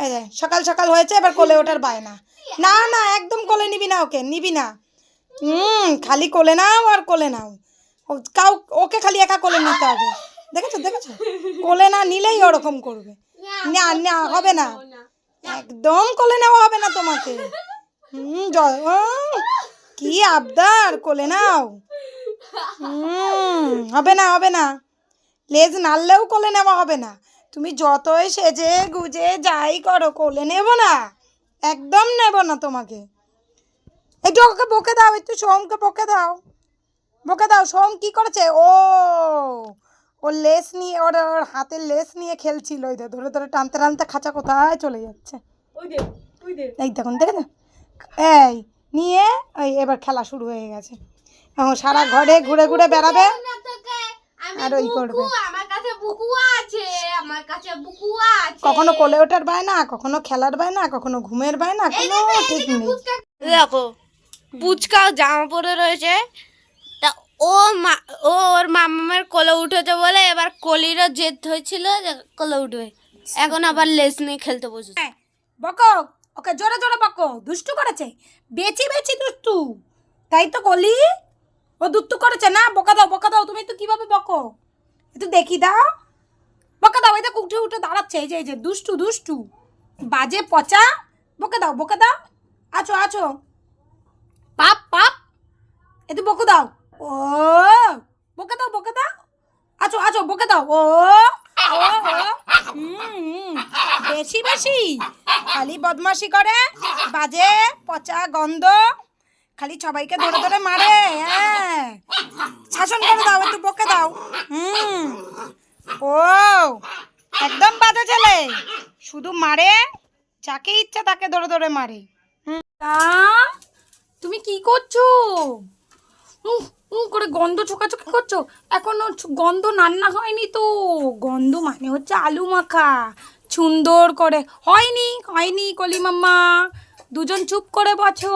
এই যে সকাল সকাল হয়েছে, এবার কোলে ওঠার বায়না। না না, একদম কোলে নিবি না, ওকে নিবি না। খালি কোলে নাও আর কোলে নাও, ওকে খালি একা কোলে নিতে হবে। দেখেছো দেখেছো, কোলে না নিলেই ওরকম করবে। না না, হবে না, একদম কোলে নেওয়া হবে না তোমাকে। কি আবদার, কোলে নাও। হবে না হবে না, লেজ নাড়লেও কোলে নেওয়া হবে না। তুমি যতই সেজে গুজে যাই করো, কোলে নেব না, একদম নেব না তোমাকে। একটু ওকে বকে দাও, একটু সোমকে বকে দাও, বকে দাও। সোম কি করেছে? ওর লেস নিয়ে, ওর হাতের লেস নিয়ে খেলছিল। ওই ধরে ধরে টানতে টানতে খাঁচা কোথায় চলে যাচ্ছে। এই দেখুন, দেখেন, এই নিয়ে ওই এবার খেলা শুরু হয়ে গেছে। এখন সারা ঘরে ঘুরে ঘুরে বেড়াবে আর ওই করবে। কখনো কোলে ওঠার বায়না, কখনো খেলার বায়না, কখনো ঘুমের বায়না, কোনো ঠিক নেই। দেখো পুচকা জামা পরে রয়েছে, তা ওর মামার কোলে উঠেছে বলে এবার কলিরও জেদ হয়েছিল যে কোলে উঠবে, এখন আবার লেস নিয়ে খেলতে বসেছে। বকো ওকে, জোরে জোরে বকো, দুষ্টু করেছে, বেচি বেচি দুষ্টু, তাই তো কলি। ও দুষ্টু করেছে না, বকা দাও বকা দাও। তুমি তো কিভাবে বকো, একটু দেখি দাও, বকা দাও। এটা উঠে উঠে দাঁড়াচ্ছে, এই যে এই যে দুষ্টু দুষ্টু বাজে পচা। বকে দাও বকে দাও, আছো আছো, পাপ পাপ, একটু বকে দাও। ও বকে দাও বকে দাও, আছো আছো, বকে দাও। ও বেশি বেশি খালি বদমাশি করে, বাজে পচা গন্ধ, খালি সবাইকে ধরে ধরে মারে। হ্যাঁ, শাসন করে দাও, একটু বকে দাও। ও একদম বাজে ছেলে, শুধু মারে, যাকে ইচ্ছা তাকে ধরে ধরে মারে। তুমি কি করছো? করে গন্ধ ছোকাছুকি করছো, এখনো গন্ধ রান্না হয়নি তো। গন্ধ মানে হচ্ছে আলু মাখা, সুন্দর করে। হয়নি হয়নি কলি মাম্মা, দুজন চুপ করে বছো,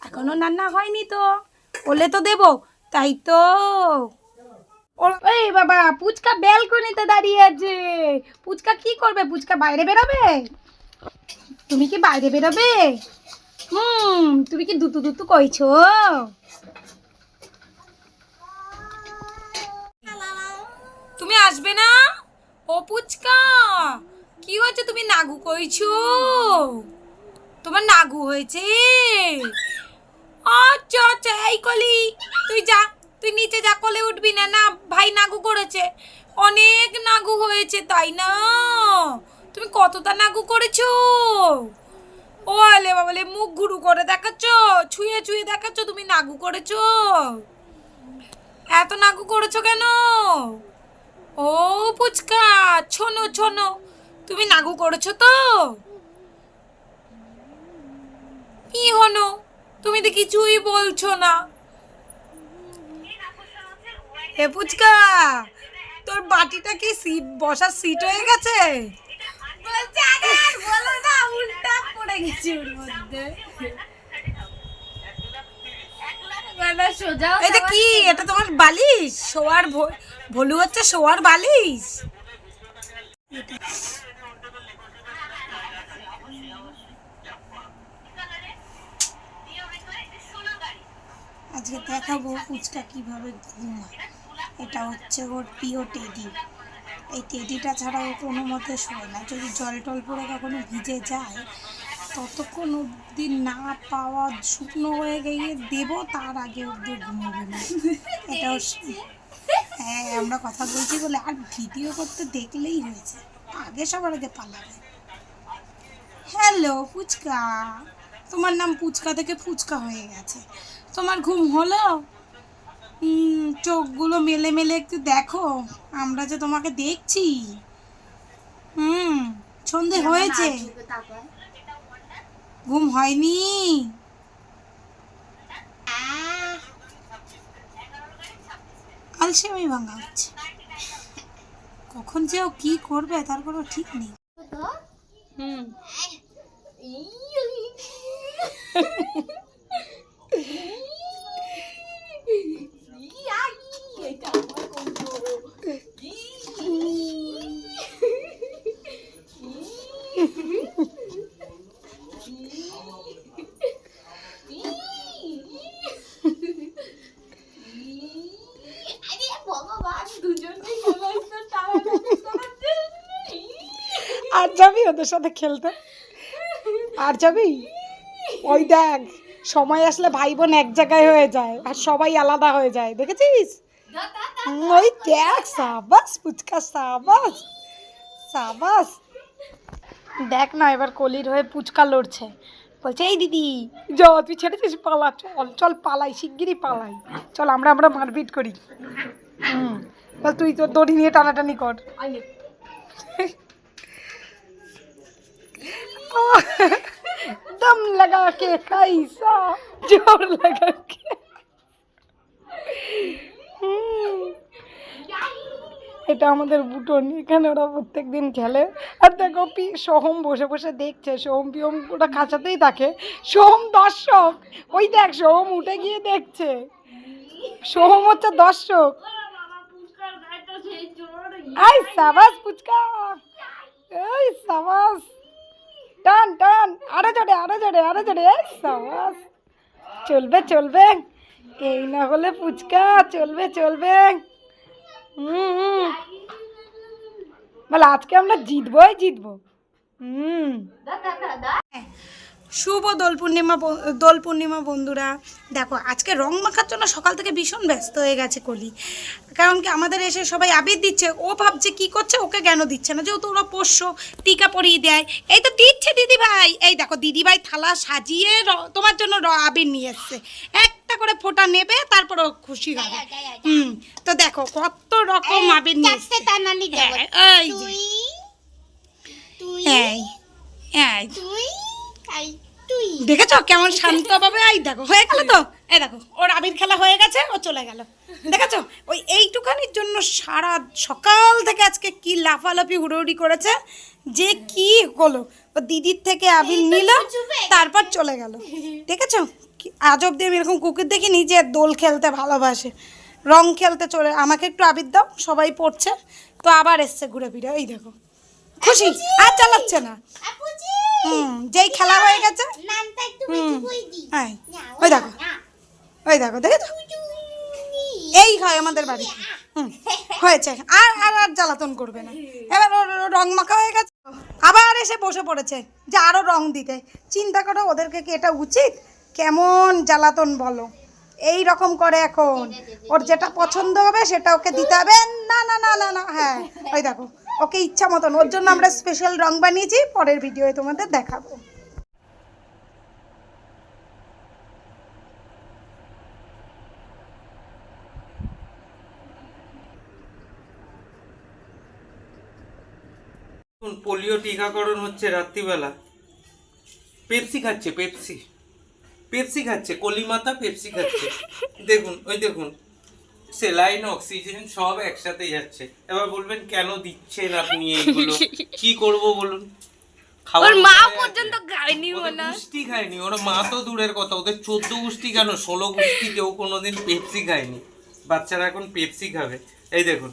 এখনো রান্না হয়নি তো, বলে তো দেবো, তাই তো। এই বাবা, পুচকা ব্যালকনিতে দাঁড়িয়ে আছে। পুচকা কি করবে? পুচকা বাইরে বেরোবে? তুমি কি বাইরে বেরোবে? তুমি কি দুতু দুতু কইছো? তুমি আসবে না? ও পুচকা, কি হয়েছে? তুমি নাগু কইছো? তোমার নাগু হয়েছে? আচ্ছা আচ্ছা, এই কলি তুই যা, তুই নিচে যা, কোলে উঠবি না। না ভাই নাগু করেছে, অনেক নাগু হয়েছে তাই না? তুমি কতটা নাগু করেছো? ও আলে বাবালে, মুখ ঘুরু করে দেখাচ্ছ, ছুঁয়ে ছুঁয়ে দেখাচ্ছ তুমি নাগু করেছো। এত নাগু করেছো কেন? ও পুচকা ছোনো ছোনো, তুমি নাগু করেছো তো? কি হলো, তুমি তো কিছুই বলছো না। এ পুচকা, তোর বাটিটা কি সিট, বসার সিট হয়ে গেছে? উল্টা পড়ে গেছে ওর মধ্যে। এটা কি? এটা তোমার বালিশ? শোয়ার ভলু হচ্ছে শোয়ার বালিশ? আজকে দেখাবো পুচকা কিভাবে ঘুমায়। এটা হচ্ছে ওর প্রিয় টেডি। এই টেডিটা ছাড়া ও কোনো মতে শোয় না। যদি জল টল পরে কখনো ভিজে যায়, ততক্ষণ অব্দি না পাওয়া শুকনো হয়ে গিয়ে দেবো, তার আগে অব্দি ঘুমোবে না। এটাও হ্যাঁ, আমরা কথা বলছি বলে আর ভিডিও করতে দেখলেই হয়েছে, আগে সবার আগে পালাবে। হ্যালো ফুচকা, তোমার নাম পুচকা থেকে ফুচকা হয়ে গেছে। তোমার ঘুম হলো? চোখগুলো মেলে মেলে একটু দেখো, আমরা যে তোমাকে দেখছি। সন্ধে হয়েছে, ঘুম হয়নি? আলসেমি ভাঙা হচ্ছে, কখন যে ও কি করবে তার কোনো ঠিক নেই। আর যাবি ওদের সাথে খেলতে? আর যাবি? ওই দেখ, সময় আসলে ভাই বোন এক জায়গায় হয়ে যায় আর সবাই আলাদা হয়ে যায়, দেখেছিস? ওই দেখ, সাবাস পুচকা, সাবাস সাবাস। দেখ না, এবার কলির হয়ে পুচকা লড়ছে, বলছে এই দিদি যা, তুই ছেড়েছিস, পালা, চল চল পালাই, শিগগিরই পালাই, চল আমরা আমরা মারপিট করি। বল তুই তোর দড়ি নিয়ে টানাটানি কর। दम लगा के कैसा जोर लगा के। এটা আমাদের বুটন, এখানে ওরা প্রত্যেকদিন খেলে। আর দেখো সোহম বসে বসে দেখছে, সোহম পিয়ম ওটা খাঁচাতেই থাকে, সোহম দর্শক। ওই দেখ সোহম উঠে গিয়ে দেখছে, সোহম হচ্ছে দর্শক। আই সাবাস পুচকা, এই সাবাস, টান টান, আরো জোরে আরো জোরে আরো জোরে, এই সাবাস। চলবে চলবে, এই না হলে পুচকা, চলবে চলবে। বলে আজকে আমরা জিতবই জিতবো। শুভ দোল পূর্ণিমা বন্ধুরা। দেখো আজকে রং মাখার জন্য সকাল থেকে ভীষণ ব্যস্ত হয়ে গেছে কলি, কারণ কি আমাদের এসে সবাই আবির দিচ্ছে, ও ভাবছে কি করছে, ওকে কেন দিচ্ছে না, যেহেতু ওরা পোষ্য, টিকা পরিয়ে দেয়। এই তো দিচ্ছে দিদি ভাই, এই দেখো দিদি ভাই থালা সাজিয়ে তোমার জন্য আবির নিয়ে এসছে, একটা করে ফোঁটা নেবে, তারপর ও খুশি হবে। তো দেখো কত রকম আবির নিয়ে এসছে। দেখেছো কেমন শান্তভাবে, এই দেখো হয়ে গেল তো, এই দেখো ওর আবির খেলা হয়ে গেছে, ও চলে গেল। দেখেছো ওই এইটুখানির জন্য সারা সকাল থেকে আজকে কি লাফালাফি হুড়োহুড়ি করেছে, যে কি হলো, ও দিদির থেকে আবির নিল, তারপর চলে গেল। দেখেছো আজ অব্দি আমি এরকম কুকুর দেখিনি যে দোল খেলতে ভালোবাসে, রং খেলতে চলে, আমাকে একটু আবির দাও, সবাই পড়ছে তো আবার এসছে ঘুরে ফিরে। এই দেখো খুশি, আর চালাচ্ছে না। যেই খেলা হয়ে গেছে, ওই দেখো ওই দেখো, দেখেছো এই হয় আমাদের বাড়ি। হয়েছে, আর আর আর জ্বালাতন করবে না। এবার রং মাখা হয়ে গেছে, আবার এসে বসে পড়েছে যে আরো রং দিতে। চিন্তা করো ওদেরকে কি এটা উচিত? কেমন জ্বালাতন বলো, এই রকম করে এখন। ওর যেটা পছন্দ হবে সেটা ওকে দিতে হবে। না না না না না, হ্যাঁ ওই দেখো ওকে ইচ্ছা মতন, ওর জন্য আমরা স্পেশাল রং বানিয়েছি, পরের ভিডিওয়ে তোমাদের দেখাবো। পোলিও টিকাকরণ হচ্ছে রাত্রিবেলা, পেপসি খাচ্ছে, পেপসি পেপসি খাচ্ছে, কলিমাতা পেপসি খাচ্ছে। দেখুন ওই দেখুন, সেলাইন অক্সিজেন সব একসাথে যাচ্ছে। এবার বলবেন কেন দিচ্ছেন আপনি এইগুলো, কি করব বলুন? ওর মা পর্যন্ত খায়নি, গুষ্টি খায়নি, ওর মা তো দূরের কথা, ওদের 14 গুষ্টি কেন 16 গুষ্টি কেউ কোনোদিন পেপসি খায়নি। বাচ্চারা এখন পেপসি খাবে। এই দেখুন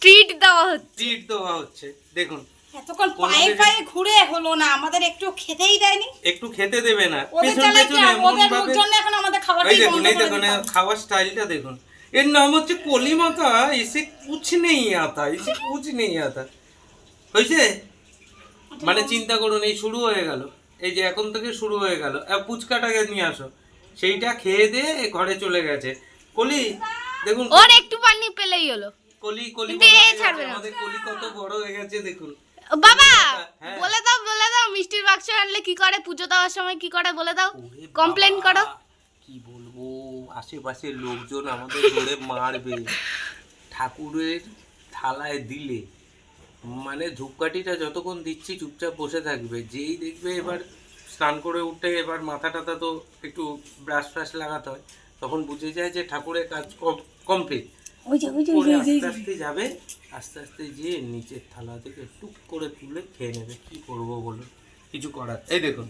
ট্রিট দেওয়া হচ্ছে, ট্রিট দেওয়া হচ্ছে। দেখুন এতক্ষণ পায়ে পায়ে ঘুরে হলো না, আমাদের একটু খেতেই দেয়নি, একটু খেতে দেবে না, ওদের পেছন পেছন এমন ভাবে। এখন আমাদের খাবারটাই এই দেখুন বন্ধ এই করে দেখুন দিতে হবে। খাওয়ার স্টাইলটা দেখুন। এর নাম হচ্ছে কলিমাতা, এসে কুছ নেই আতা, এসে কুছ নেই আতা। হয়েছে? মানে চিন্তা করুন, এই শুরু হয়ে গেল, এই যে এখন থেকে শুরু হয়ে গেল। পুচকাটাকে নিয়ে আসো, সেইটা খেয়ে দিয়ে ঘরে চলে গেছে। কলি দেখুন, ওর একটু পানি পেলেই হলো। কলি কলি কিন্তু এ ছাড়বে না। আমাদের কলি কত বড় হয়ে গেছে দেখুন। বাবা হ্যাঁ। বলে দাও মিষ্টির বাক্স আনলে কি করে, পুজো দেওয়ার সময় কি করে বলে দাও, ওরে কমপ্লেন বাবা, করো। কি বলবো, আশেপাশের লোকজন আমাদের ধরে মারবে। ঠাকুরের থালায় দিলে মানে ধূপকাঠিটা যতক্ষণ দিচ্ছি চুপচাপ বসে থাকবে, যেই দেখবে এবার স্নান করে উঠে এবার মাথা টাথা তো একটু ব্রাশ ফ্রাশ লাগাতে হয়, তখন বুঝে যায় যে ঠাকুরের কাজ কমপ্লিট। আস্তে আস্তে যাবে, আস্তে আস্তে যেয়ে নিচের থালা থেকে টুক করে তুলে খেয়ে নেবে। কি করবো বলুন, কিছু করার। এই দেখুন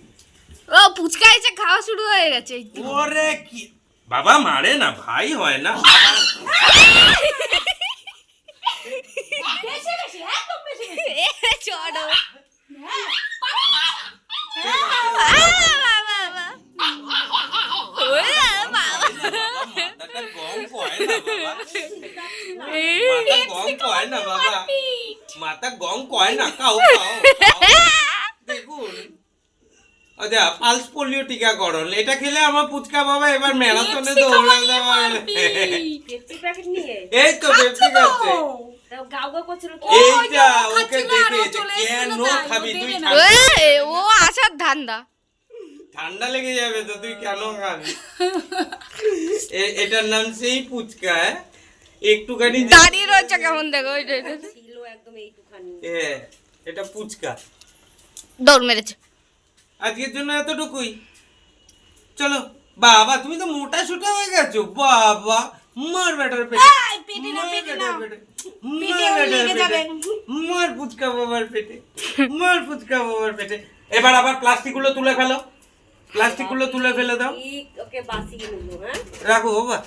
ও ফুচকা এসে খাওয়া শুরু হয়ে গেছে। ওরে কি বাবা, মারে না, ভাই হয় না। চড়ো মাথা গম কয় না, খাও খাও খাও। দেখুন আচ্ছা, পালস পোলিও টিকাকরণ, এটা খেলে আমার পুচকা বাবা এবার ম্যারাথনে দৌড়াতে পারবে। পেপসি প্যাকেট নিয়ে এই তো পেপসি খাচ্ছে। তাও গাও গাও করছিল কি? এইটা ওকে দেখে যে কেন খাবি তুই, ও আসার ধান্দা। ঠান্ডা লেগে যাবে তো, তুই কেন খাবি? এটার নাম সেই পুচকা, হ্যাঁ? একটুখানি দাঁড়িয়ে রয়েছে কেমন দেখো, ছিল একদম এইটুখানি। হ্যাঁ, এটা পুচকা। দৌড় মেরেছে। আজকের জন্য এতটুকুই, চলো। বাবা তুমি তো মোটা সোটা হয়ে গেছো, বাবা মার বেটার পেটে, মার বেটার পেটে, মার বেটার পেটে, মার পুচকা বাবার পেটে, মার পুচকা বাবার পেটে। এবার আবার প্লাস্টিক গুলো তুলে ফেলো, প্লাস্টিক গুলো তুলে ফেলে দাও, ঠিক ওকে বাসিয়ে নিলো, হ্যাঁ রাখো বাবা।